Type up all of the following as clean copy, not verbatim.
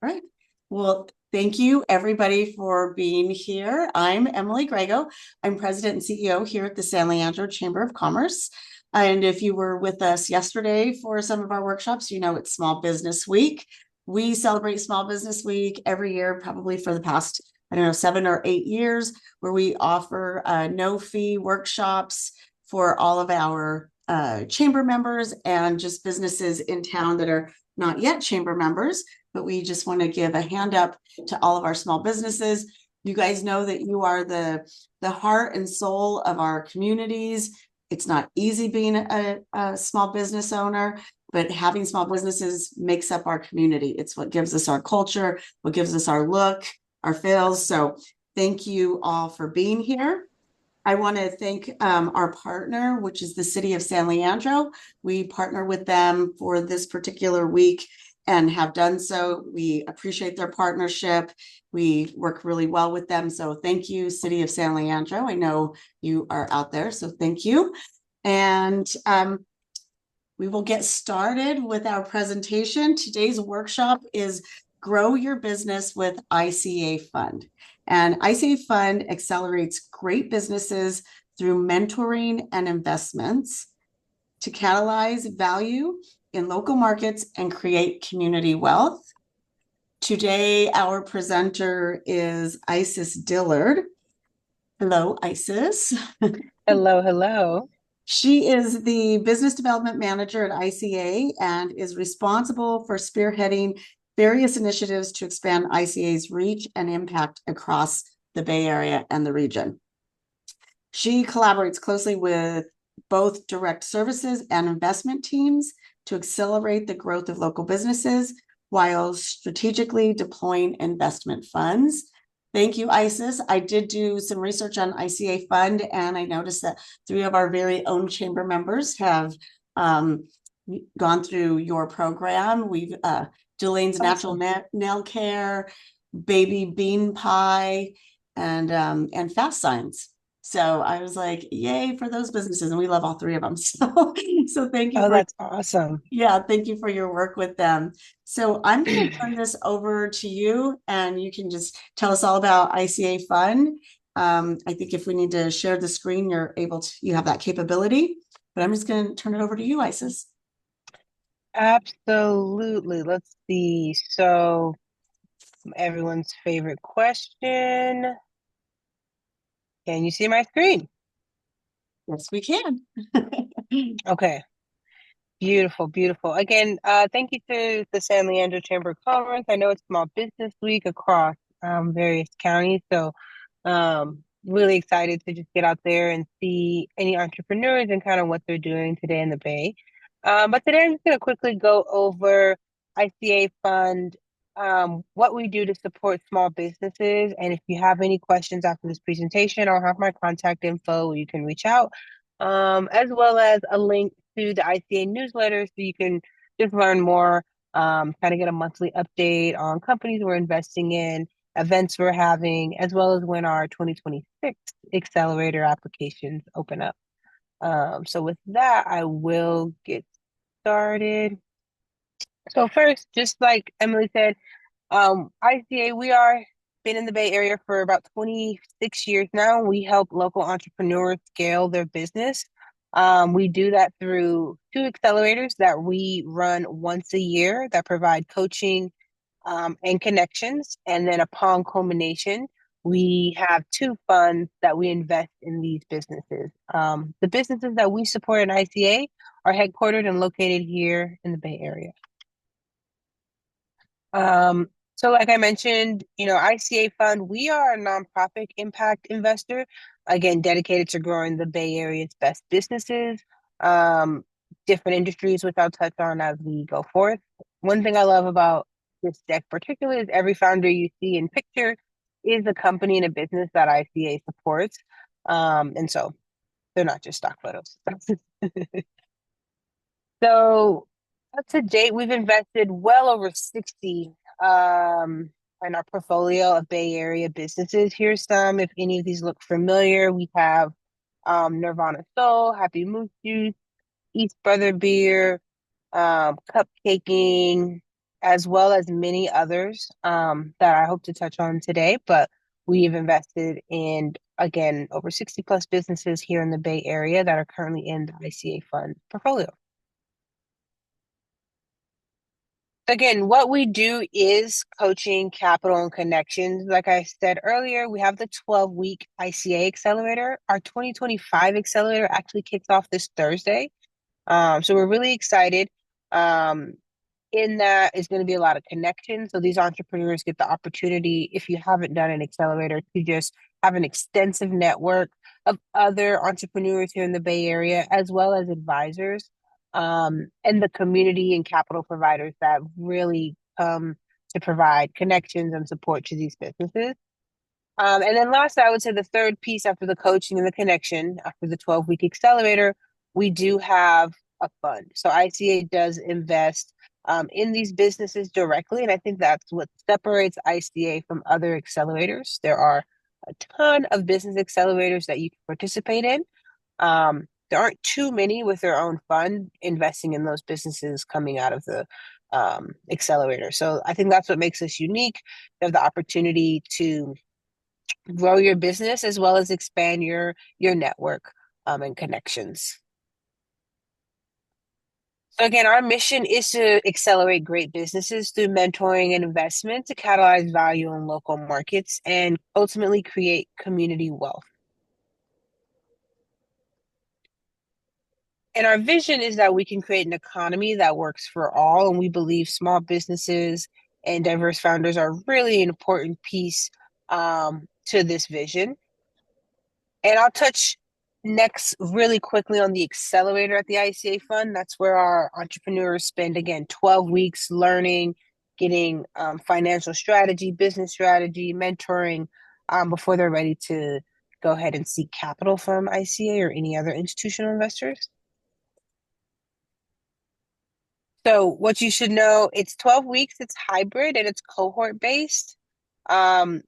All right. Well, thank you everybody for being here. I'm Emily Grego. I'm President and CEO here at the San Leandro Chamber of Commerce. And if you were with us yesterday for some of our workshops, you know it's Small Business Week. We celebrate Small Business Week every year, probably for the past, I don't know, 7 or 8 years, where we offer no fee workshops for all of our chamber members and just businesses in town that are not yet chamber members, but we just want to give a hand up to all of our small businesses. You guys know that you are the heart and soul of our communities. It's not easy being a small business owner, but having small businesses makes up our community. It's what gives us our culture, what gives us our look, our feels. So thank you all for being here. I want to thank our partner, which is the City of San Leandro. We partner with them for this particular week and have done so. We appreciate their partnership. We work really well with them. So thank you, City of San Leandro. I know you are out there, so thank you. And we will get started with our presentation. Today's workshop is Grow Your Business with ICA Fund. And ICA Fund accelerates great businesses through mentoring and investments to catalyze value in local markets and create community wealth. Today, our presenter is Isis Dillard. Hello, Isis. Hello, hello. She is the business development manager at ICA and is responsible for spearheading various initiatives to expand ICA's reach and impact across the Bay Area and the region. She collaborates closely with both direct services and investment teams to accelerate the growth of local businesses while strategically deploying investment funds. Thank you, Isis. I did do some research on ICA Fund, and I noticed that 3 of our very own chamber members have gone through your program. We've Jalene's Awesome. Natural Nail Care, Baby Bean Pie, and Fast Signs. So I was like, yay for those businesses. And we love all 3 of them. So thank you Oh, for, that's awesome. yeah, thank you for your work with them. So I'm going to turn this over to you and you can just tell us all about ICA Fund. I think if we need to share the screen, you have that capability, but I'm just going to turn it over to you, Isis. Absolutely. Let's see. So, everyone's favorite question. Can you see my screen? Yes, we can. Okay. Beautiful, beautiful. Again, thank you to the San Leandro Chamber of Commerce. I know it's Small Business Week across various counties, so really excited to just get out there and see any entrepreneurs and kind of what they're doing today in the Bay. But today I'm just going to quickly go over ICA Fund, what we do to support small businesses. And if you have any questions after this presentation, I'll have my contact info. You can reach out, as well as a link to the ICA newsletter so you can just learn more, kind of get a monthly update on companies we're investing in, events we're having, as well as when our 2026 accelerator applications open up. So with that, I will get started. So first, just like Emily said, ICA, we are been in the Bay Area for about 26 years now. We help local entrepreneurs scale their business. We do that through 2 accelerators that we run once a year that provide coaching and connections. And then upon culmination, we have 2 funds that we invest in these businesses. The businesses that we support in ICA are headquartered and located here in the Bay Area. So like I mentioned, ICA Fund, we are a nonprofit impact investor, again, dedicated to growing the Bay Area's best businesses, um, different industries, which I'll touch on as we go forth. One thing I love about this deck particularly is every founder you see in picture is a company and a business that ICA supports. And so they're not just stock photos. So up to date, we've invested well over 60 in our portfolio of Bay Area businesses. Here's some, if any of these look familiar. We have Nirvana Soul, Happy Moose Juice, East Brother Beer, Cupcaking, as well as many others that I hope to touch on today. But we've invested in, again, over 60 plus businesses here in the Bay Area that are currently in the ICA fund portfolio. Again, what we do is coaching, capital, and connections. Like I said earlier, we have the 12-week ICA accelerator. Our 2025 accelerator actually kicks off this Thursday. So we're really excited. Um, in that is going to be a lot of connections. So these entrepreneurs get the opportunity, if you haven't done an accelerator, to just have an extensive network of other entrepreneurs here in the Bay Area, as well as advisors, and the community and capital providers that really come to provide connections and support to these businesses. And then last, I would say the third piece after the coaching and the connection, after the 12-week accelerator, we do have a fund. So ICA does invest in these businesses directly. And I think that's what separates ICA from other accelerators. There are a ton of business accelerators that you can participate in. There aren't too many with their own fund investing in those businesses coming out of the accelerator. So I think that's what makes us unique. You have the opportunity to grow your business as well as expand your network and connections. So again, our mission is to accelerate great businesses through mentoring and investment to catalyze value in local markets and ultimately create community wealth. And our vision is that we can create an economy that works for all. And we believe small businesses and diverse founders are really an important piece to this vision. And I'll touch next really quickly on the accelerator at the ICA fund. That's where our entrepreneurs spend, again, 12 weeks learning, getting financial strategy, business strategy, mentoring before they're ready to go ahead and seek capital from ICA or any other institutional investors. So what you should know, it's 12 weeks, it's hybrid, and it's cohort based. Um,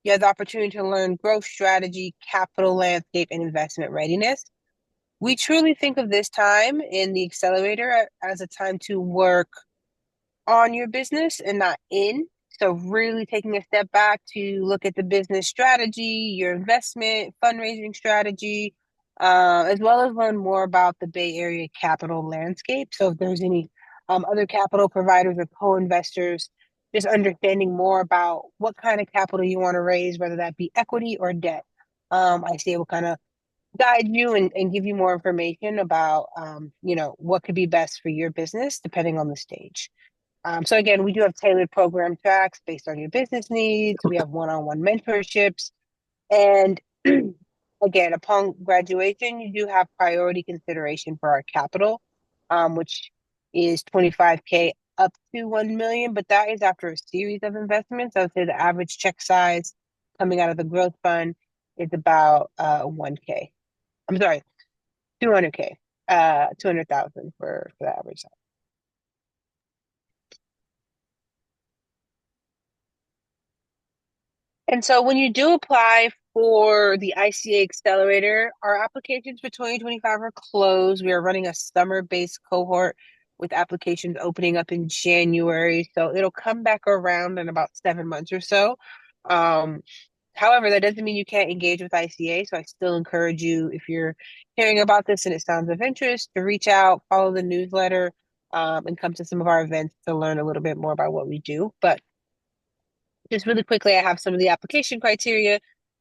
you have the opportunity to learn growth strategy, capital landscape, and investment readiness. We truly think of this time in the accelerator as a time to work on your business and not in. So really taking a step back to look at the business strategy, your investment, fundraising strategy, as well as learn more about the Bay Area capital landscape. So if there's any other capital providers or co-investors, just understanding more about what kind of capital you want to raise, whether that be equity or debt. ICA will kind of guide you and give you more information about, what could be best for your business depending on the stage. So again, we do have tailored program tracks based on your business needs. We have one-on-one mentorships. And again, upon graduation, you do have priority consideration for our capital, which is 25K up to 1 million, but that is after a series of investments. I would say the average check size coming out of the growth fund is about 1K. I'm sorry, 200K, 200,000 for the average size. And so when you do apply for the ICA Accelerator, our applications for 2025 are closed. We are running a summer-based cohort with applications opening up in January. So it'll come back around in about 7 months or so. However, that doesn't mean you can't engage with ICA. So I still encourage you, if you're hearing about this and it sounds of interest, to reach out, follow the newsletter, and come to some of our events to learn a little bit more about what we do. But just really quickly, I have some of the application criteria.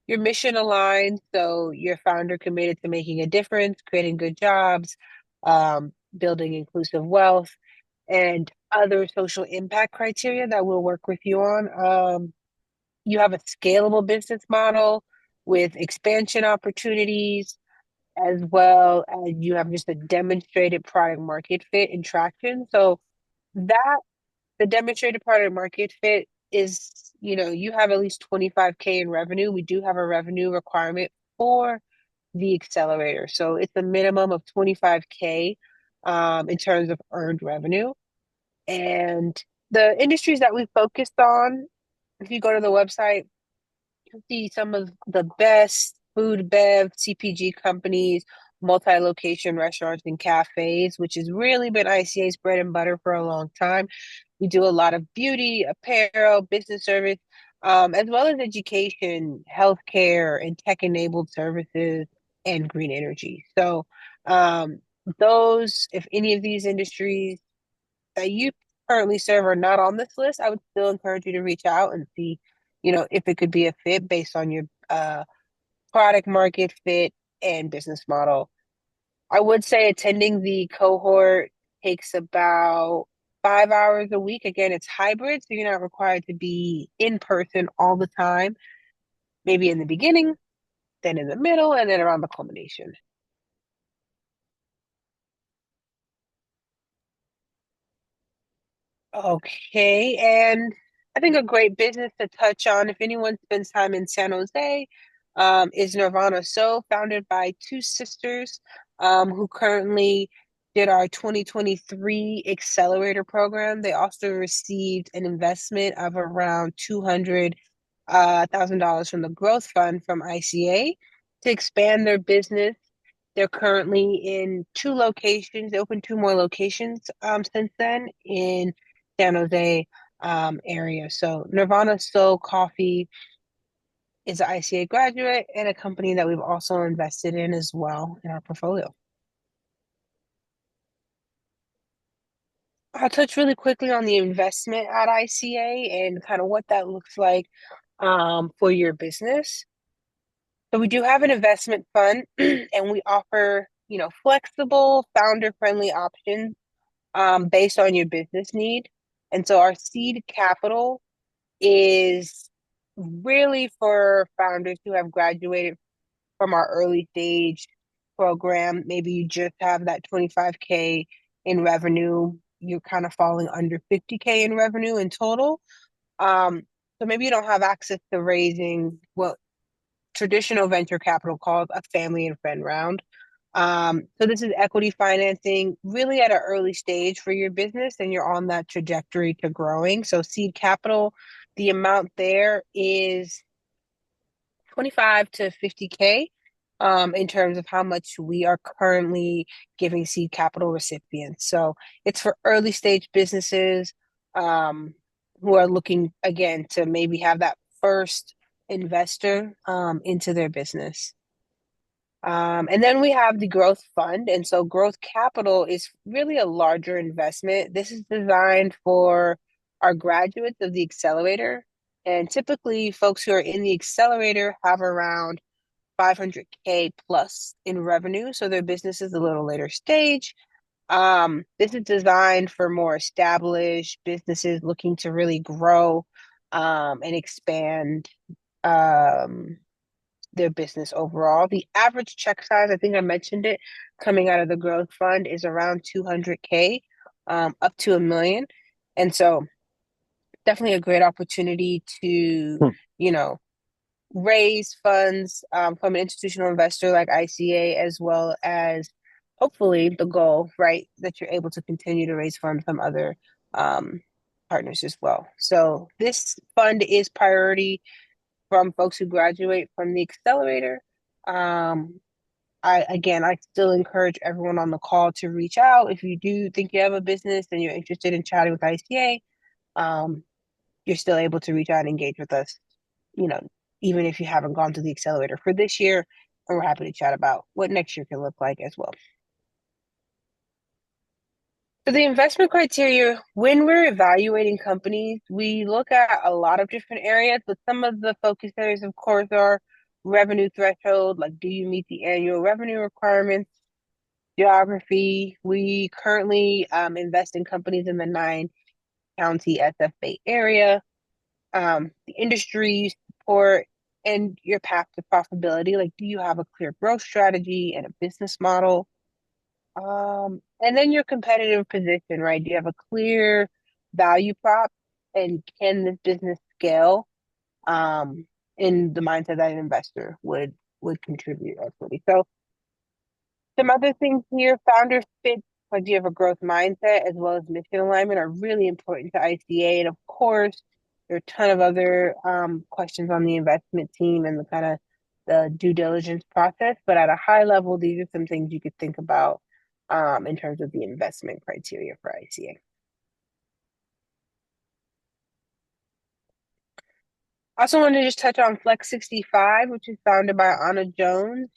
Your mission aligned, so your founder committed to making a difference, creating good jobs, building inclusive wealth, and other social impact criteria that we'll work with you on. You have a scalable business model with expansion opportunities, as well as you have just a demonstrated product market fit and traction. So that the demonstrated product market fit is, you have at least 25K in revenue. We do have a revenue requirement for the accelerator. So it's a minimum of 25K in terms of earned revenue. And the industries that we focused on, if you go to the website, you'll see some of the best food, bev, CPG companies, multi-location restaurants and cafes, which has really been ICA's bread and butter for a long time. We do a lot of beauty, apparel, business service, as well as education, healthcare, and tech-enabled services and green energy. So, um, if any of these industries that you currently serve are not on this list, I would still encourage you to reach out and see, if it could be a fit based on your product market fit and business model. I would say attending the cohort takes about 5 hours a week. Again, it's hybrid, so you're not required to be in person all the time. Maybe in the beginning, then in the middle, and then around the culmination. Okay, and I think a great business to touch on if anyone spends time in San Jose is Nirvana So, founded by two sisters who currently did our 2023 accelerator program. They also received an investment of around $200,000 from the growth fund from ICA to expand their business. They're currently in two locations. They opened two more locations since then in San Jose area. So Nirvana Soul Coffee is an ICA graduate and a company that we've also invested in as well in our portfolio. I'll touch really quickly on the investment at ICA and kind of what that looks like for your business. So we do have an investment fund and we offer, flexible, founder-friendly options based on your business need. And so our seed capital is really for founders who have graduated from our early stage program. Maybe you just have that 25K in revenue. You're kind of falling under 50K in revenue in total. So maybe you don't have access to raising what traditional venture capital calls a family and friend round. So this is equity financing really at an early stage for your business and you're on that trajectory to growing. So seed capital, the amount there is 25 to 50K in terms of how much we are currently giving seed capital recipients. So it's for early stage businesses who are looking again to maybe have that first investor into their business. And then we have the growth fund. And so growth capital is really a larger investment. This is designed for our graduates of the accelerator. And typically, folks who are in the accelerator have around 500K plus in revenue. So their business is a little later stage. This is designed for more established businesses looking to really grow and expand. Their business overall. The average check size, I think I mentioned it, coming out of the growth fund is around 200K, up to a million. And so definitely a great opportunity to, Hmm. you know, raise funds from an institutional investor like ICA, as well as hopefully the goal, right, that you're able to continue to raise funds from other um, partners as well. So this fund is priority from folks who graduate from the accelerator. Um, I still encourage everyone on the call to reach out if you do think you have a business and you're interested in chatting with ICA. Um, you're still able to reach out and engage with us, you know, even if you haven't gone to the accelerator for this year. And we're happy to chat about what next year can look like as well. So the investment criteria, when we're evaluating companies, we look at a lot of different areas, but some of the focus areas, of course, are revenue threshold, like do you meet the annual revenue requirements, geography. We currently invest in companies in the 9-county SF Bay area, the industry support, and your path to profitability. Like, do you have a clear growth strategy and a business model? And then your competitive position, right? Do you have a clear value prop and can this business scale in the mindset that an investor would contribute equity? So some other things here, founder fit, like do you have a growth mindset as well as mission alignment are really important to ICA. And of course, there are a ton of other questions on the investment team and the kind of the due diligence process. But at a high level, these are some things you could think about in terms of the investment criteria for ICA. I also wanted to just touch on Flex 65, which is founded by Anna Jones.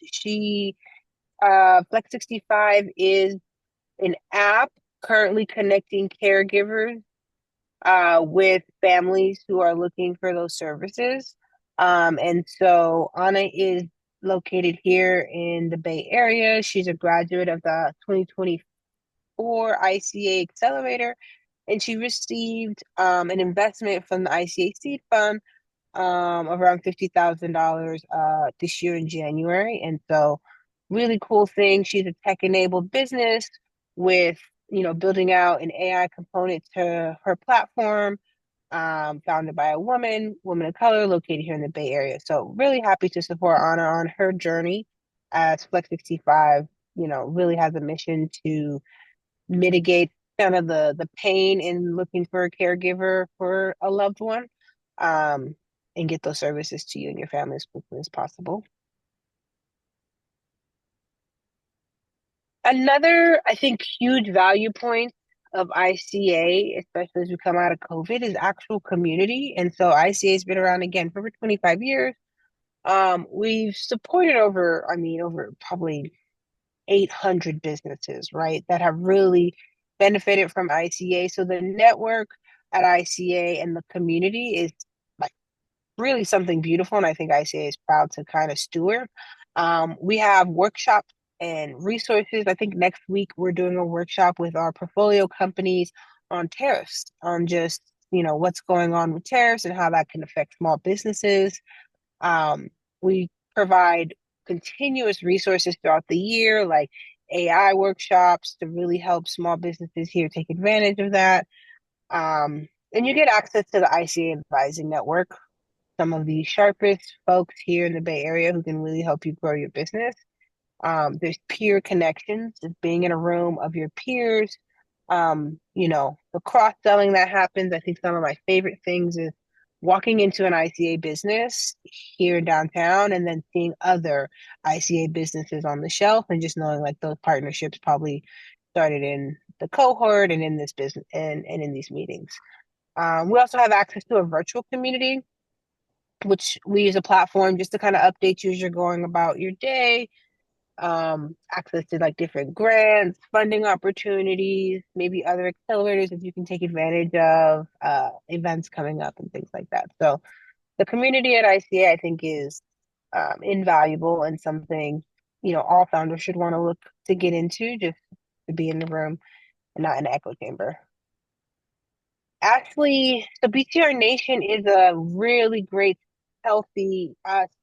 Flex 65 is an app currently connecting caregivers with families who are looking for those services. And so Anna is located here in the Bay Area. She's a graduate of the 2024 ICA Accelerator, and she received an investment from the ICA Seed Fund of around $50,000 this year in January. And so really cool thing. She's a tech-enabled business with, building out an AI component to her platform, founded by a woman of color, located here in the Bay Area. So really happy to support Anna on her journey as Flex 65, really has a mission to mitigate kind of the pain in looking for a caregiver for a loved one, um, and get those services to you and your family as quickly as possible. Another, I think, huge value point of ICA, especially as we come out of COVID, is actual community. And so ICA has been around again for over 25 years. We've supported over probably 800 businesses, right, that have really benefited from ICA. So the network at ICA and the community is like really something beautiful. And I think ICA is proud to kind of steward. We have workshops and resources. I think next week we're doing a workshop with our portfolio companies on tariffs, on just, what's going on with tariffs and how that can affect small businesses. We provide continuous resources throughout the year, like AI workshops to really help small businesses here take advantage of that. And you get access to the ICA Advising Network, some of the sharpest folks here in the Bay Area who can really help you grow your business. There's peer connections, just being in a room of your peers. The cross-selling that happens. I think some of my favorite things is walking into an ICA business here downtown and then seeing other ICA businesses on the shelf and just knowing like those partnerships probably started in the cohort and in this business and in these meetings. We also have access to a virtual community, which we use a platform just to kind of update you as you're going about your day, access to like different grants, funding opportunities, maybe other accelerators that you can take advantage of, events coming up and things like that. So the community at ICA, I think, is invaluable and something, all founders should want to look to get into, just to be in the room and not in an echo chamber. Actually, the BTR Nation is a really great, healthy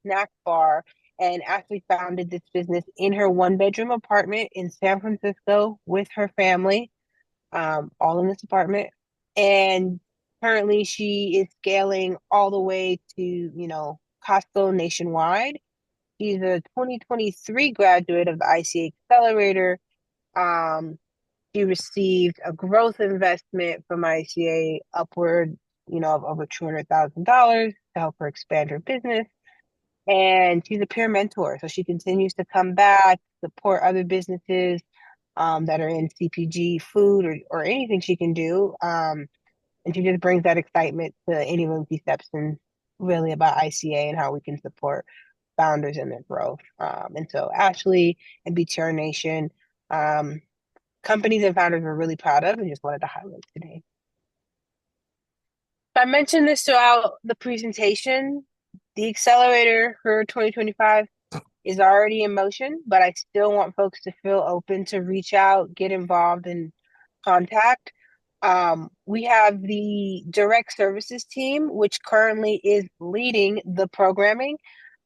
snack bar. And Ashley founded this business in her one-bedroom apartment in San Francisco with her family, all in this apartment. And currently, she is scaling all the way to, Costco nationwide. She's a 2023 graduate of the ICA Accelerator. Um, she received a growth investment from ICA upward, of over $200,000 to help her expand her business. And she's a peer mentor. So she continues to come back, support other businesses that are in CPG, food, or anything she can do. And she just brings that excitement to anyone who steps in, really, about ICA and how we can support founders in their growth. And so Ashley and BTR Nation, companies and founders we're really proud of and just wanted to highlight today. I mentioned this throughout the presentation. The accelerator for 2025 is already in motion, but I still want folks to feel open to reach out, get involved, and contact. We have the direct services team, which currently is leading the programming.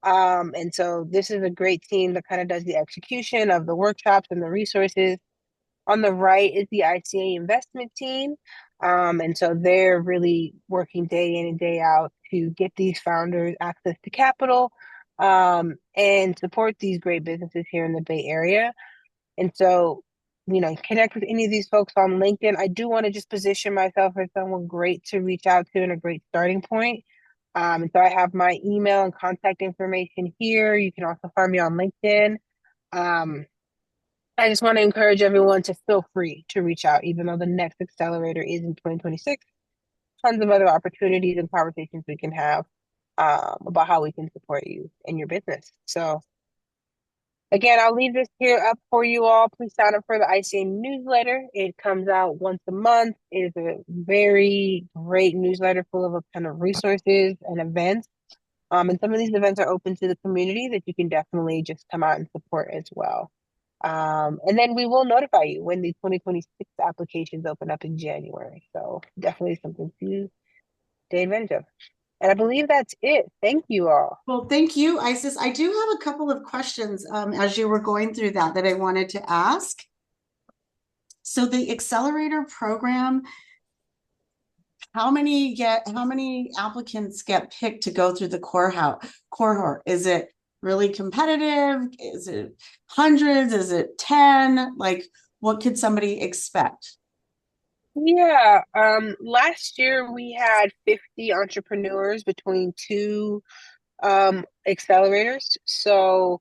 And so this is a great team that kind of does the execution of the workshops and the resources. On the right is the ICA investment team. And so they're really working day in and day out to get these founders access to capital, and support these great businesses here in the Bay Area. And so, connect with any of these folks on LinkedIn. I do want to just position myself as someone great to reach out to and a great starting point. And so I have my email and contact information here. You can also find me on LinkedIn. I just want to encourage everyone to feel free to reach out, even though the next accelerator is in 2026. Tons of other opportunities and conversations we can have. about how we can support you in your business. So again, I'll leave this here up for you all. Please sign up for the ICA newsletter. It comes out once a month. It is a very great newsletter full of a ton of resources and events. And some of these events are open to the community that you can definitely just come out and support as well. And then we will notify you when the 2026 applications open up in January. So definitely something to take advantage of. And I believe that's it. Thank you all. Well, thank you, Isis. I do have a couple of questions as you were going through that I wanted to ask. So the accelerator program, how many applicants get picked to go through the cohort? Is it really competitive? Is it hundreds? Is it 10? Like, what could somebody expect? Yeah, last year we had 50 entrepreneurs between two accelerators. So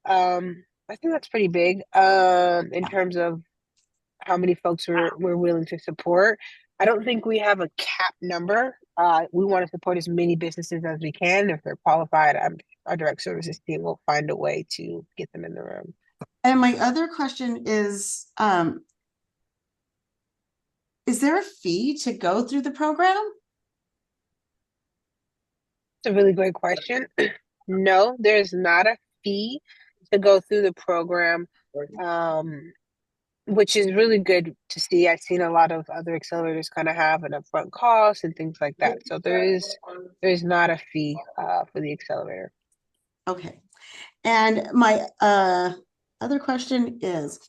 I think that's pretty big in terms of how many folks we're willing to support. I don't think we have a cap number. We want to support as many businesses as we can. If they're qualified, our direct services team will find a way to get them in the room. And my other question is there a fee to go through the program? It's a really great question. No, there's not a fee to go through the program, which is really good to see. I've seen a lot of other accelerators kind of have an upfront cost and things like that. So there is not a fee for the accelerator. Okay. And my other question is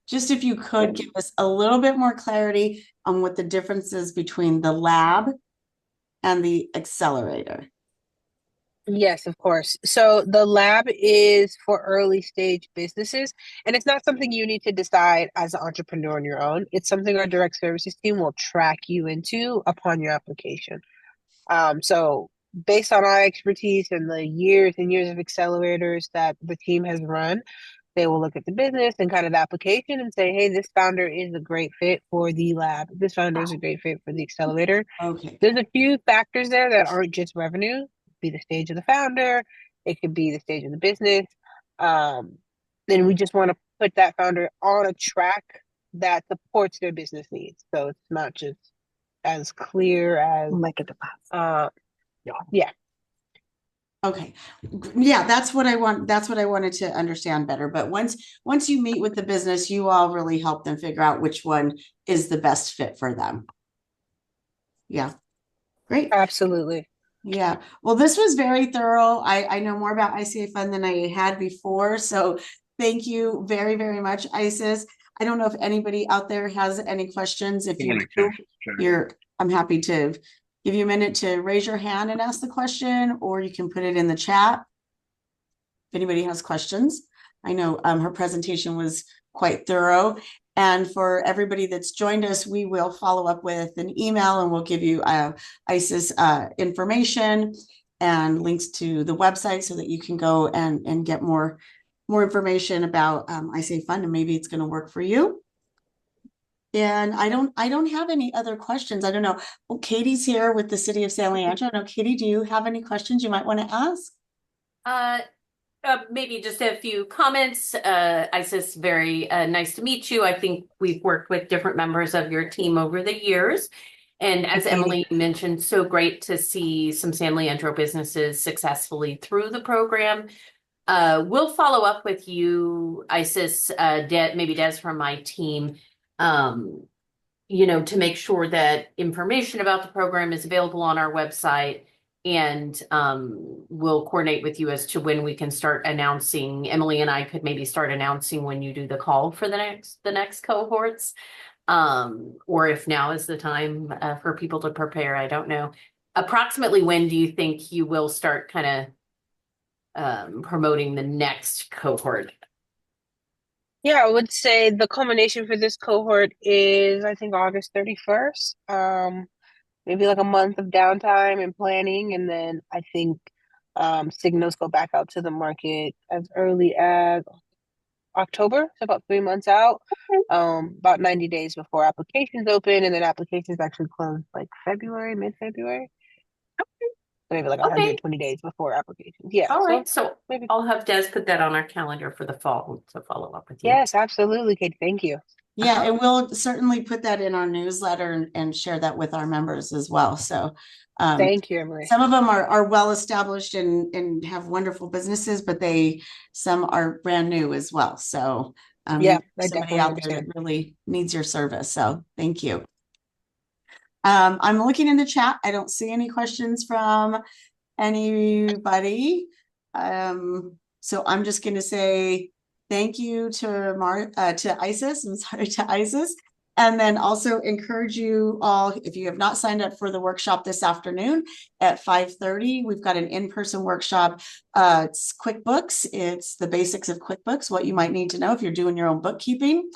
just if you could give us a little bit more clarity on what the difference is between the lab and the accelerator. Yes, of course. So the lab is for early stage businesses, and it's not something you need to decide as an entrepreneur on your own. It's something our direct services team will track you into upon your application. So based on our expertise and the years and years of accelerators that the team has run, they will look at the business and kind of the application and say, hey, this founder is a great fit for the lab. This founder is a great fit for the accelerator. Okay. There's a few factors there that aren't just revenue. It could be the stage of the founder. It could be the stage of the business. Then we just want to put that founder on a track that supports their business needs. So it's not just as clear as yeah. Okay. Yeah, that's what I want. That's what I wanted to understand better. But once you meet with the business, you all really help them figure out which one is the best fit for them. Yeah. Great. Absolutely. Yeah. Well, this was very thorough. I know more about ICA Fund than I had before. So thank you very, very much, Isis. I don't know if anybody out there has any questions. If you do, I'm happy to give you a minute to raise your hand and ask the question, or you can put it in the chat if anybody has questions. I know her presentation was quite thorough. And for everybody that's joined us, we will follow up with an email and we'll give you ISIS information and links to the website so that you can go and get more information about ICA Fund, and maybe it's going to work for you. And I don't have any other questions. I don't know. Well, Katie's here with the City of San Leandro. I know, Katie, do you have any questions you might want to ask? Maybe just a few comments. Isis, very nice to meet you. I think we've worked with different members of your team over the years. And as Emily mentioned, so great to see some San Leandro businesses successfully through the program. We'll follow up with you, Isis, maybe Des from my team, to make sure that information about the program is available on our website. And we'll coordinate with you as to when we can start announcing. Emily and I could maybe start announcing when you do the call for the next cohorts, or if now is the time for people to prepare. I don't know. Approximately when do you think you will start kind of promoting the next cohort? Yeah, I would say the culmination for this cohort is, I think, August 31st. Maybe like a month of downtime and planning, and then I think signals go back out to the market as early as October, so about 3 months out, about 90 days before applications open, and then applications actually close like February, mid-February. So maybe like Okay. 120 days before applications. Yeah. All So right. So maybe. I'll have Des put that on our calendar for the fall to follow up with you. Yes, absolutely, Katie. Thank you. Yeah, and we'll certainly put that in our newsletter and share that with our members as well. So Thank you, Emily. some of them are well established and have wonderful businesses, but some are brand new as well. So Yeah, I somebody definitely out there that understand. really needs your service. So thank you. I'm looking in the chat. I don't see any questions from anybody. So I'm just going to say thank you to ISIS. I'm sorry, to ISIS. And then also encourage you all, if you have not signed up for the workshop this afternoon at 5:30, we've got an in-person workshop. It's QuickBooks. It's the basics of QuickBooks, what you might need to know if you're doing your own bookkeeping.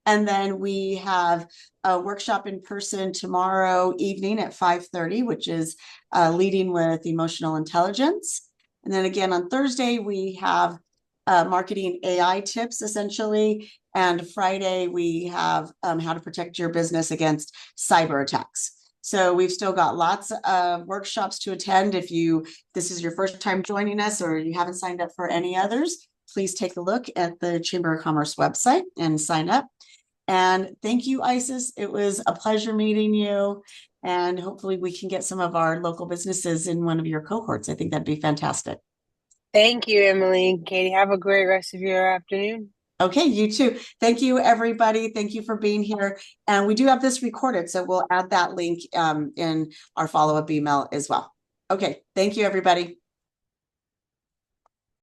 And then we have a workshop in person tomorrow evening at 5:30, which is leading with emotional intelligence. And then again on Thursday, we have marketing AI tips essentially. And Friday, we have how to protect your business against cyber attacks. So we've still got lots of workshops to attend. If this is your first time joining us or you haven't signed up for any others, please take a look at the Chamber of Commerce website and sign up. And thank you, Isis. It was a pleasure meeting you. And hopefully we can get some of our local businesses in one of your cohorts. I think that'd be fantastic. Thank you, Emily. Katie, have a great rest of your afternoon. Okay, you too. Thank you, everybody. Thank you for being here. And we do have this recorded, so we'll add that link in our follow-up email as well. Okay, thank you, everybody.